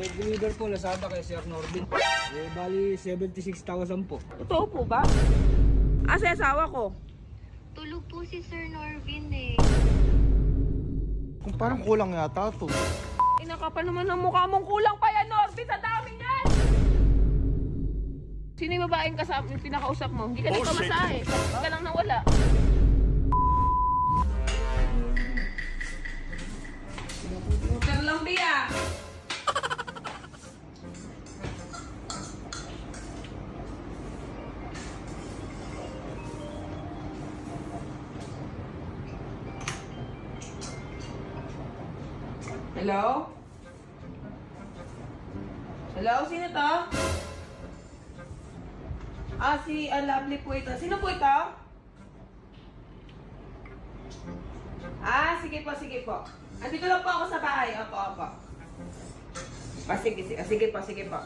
Deliver po, Lazada kay Sir Norbin. Bali, 76,000 po. Totoo po ba? Sa asawa ko. Tulog po si Sir Norvin eh. Kung parang kulang yata to. Inaka pa naman ng mukha mong kulang pa yan, Norbin, sa dami niyan! Sino yung babaeng kasama, yung pinakausap mo? Hindi ka nagpamasahe. Hindi ka lang nawala. Sir lang, Bia. Hello? Hello? Sino to? Si Lovely po ito. Sino po ito? Sige po, sige po. Andito lang po ako sa bahay. Opo, opo. Sige po, sige po.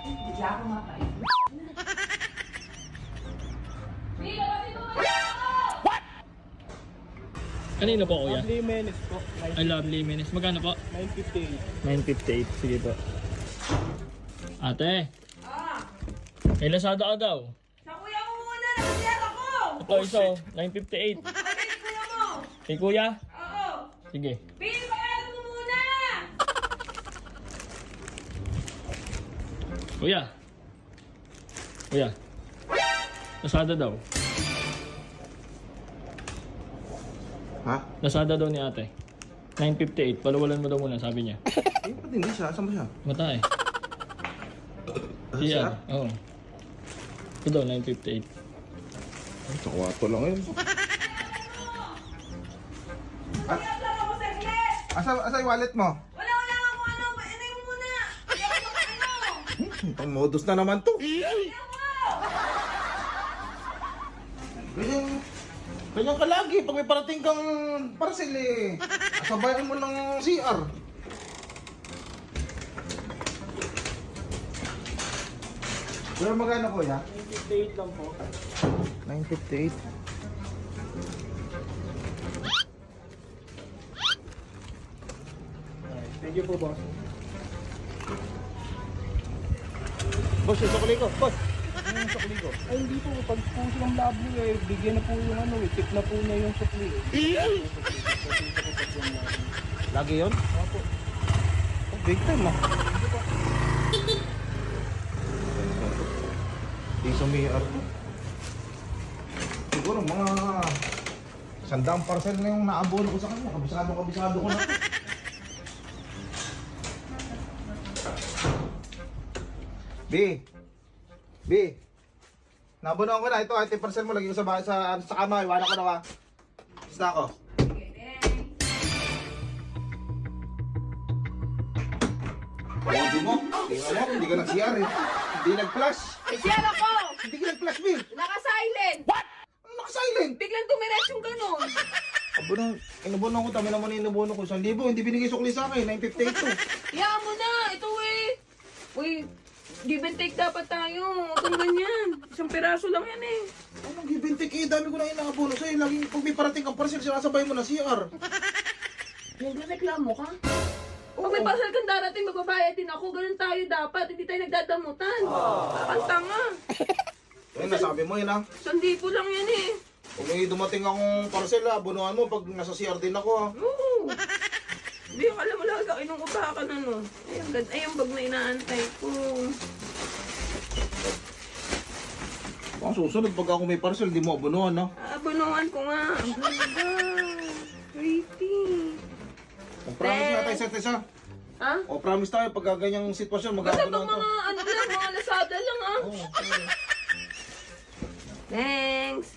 Bigla ako makain. Kanino po kuya? Lovely Menes po. I Lovely Menes. Magkano po? 958. 958. Sige po. Ate, may Lazada ka daw. Sa kuya mo muna! Nasasiyat ako! Ito isa, 958. Kay kuya mo! Kay kuya? Oo! Sige. Bill, bayaran mo muna! Kuya. Kuya. Lazada daw. Ha? Lazada daw ni ate. 958. Palawalan mo daw muna, sabi niya. Eh, ba't hindi siya? Saan ba siya? Mata eh. Siya? Oo. Ito daw, 958. Ay, sa kwarto lang yun. Kaya lang ako sa glet! Asa yung wallet mo? Wala ako ano! Ano yung muna? Hindi ako makano! Itong modus na naman to. Ganyan ka lagi. Pag may parating kang parcel eh. Sabayan mo ng CR. Pero magkano po ya? 958 lang po. 958. Thank you po, boss. Boss, yung sukli ko. Boss. Ano yung sukli ko? Ay, hindi po. Pag po silang Lovely eh, bigyan na po yung ano eh. Tip na po na yung sukli eh. Lagi yun? Opo. Oh, big time ah. Di sumiyar ko. Siguro mga 100 parcel na yung naabono ko sa kanya. Kabisado ko na. B. Nabonoan ko na. Ito, ito yung parcel mo. Lagi ko sa bahay sa kama. Iwanan ko na wa. Basta ako. Hindi mo. Hindi ka nag-CR eh. Hindi nag-flash. Siyan ako! Hindi ka nag-flash, B. Naka-silent! Ano naka-silent? Biglang tumiretso yung ganun! Inubono ko. Tami naman inubono ko. 1,000. Hindi binigay sukli sa akin. 958 to. Hayaan mo na! Ito eh! Uy, give and take dapat tayo. Huwag kang ganyan. Isang piraso lang yan eh. Anong give and take eh? Dami ko na inaabono sa'yo. Laging pag may parating kang parcel, sinasabay mo na CR. Nagreklamo ka? Pag may parcel kang darating, magbabayad din ako. Ganun tayo dapat. Hindi tayo nagdadamutan. Ang tanga. Ayun, nasabi mo yun ah. 1,000 lang yan eh. Kung may dumating akong parcel ah, abonohan mo pag nasa CR din ako ah. Oo. Hindi, alam mo lang, inong upakan ano. Ay, ang bag na inaantay ko. Ang susunod pag ako may parcel, di mo abonohan ah. Abunuan ko nga. Ang ganda. Pretty. Kung promise na tayo sa tesa. Ha? O promise tayo pag ganyang sitwasyon, Basta pag mag-abonohan to. mga ano lang, mga Lazada lang ah. Oo. Thanks.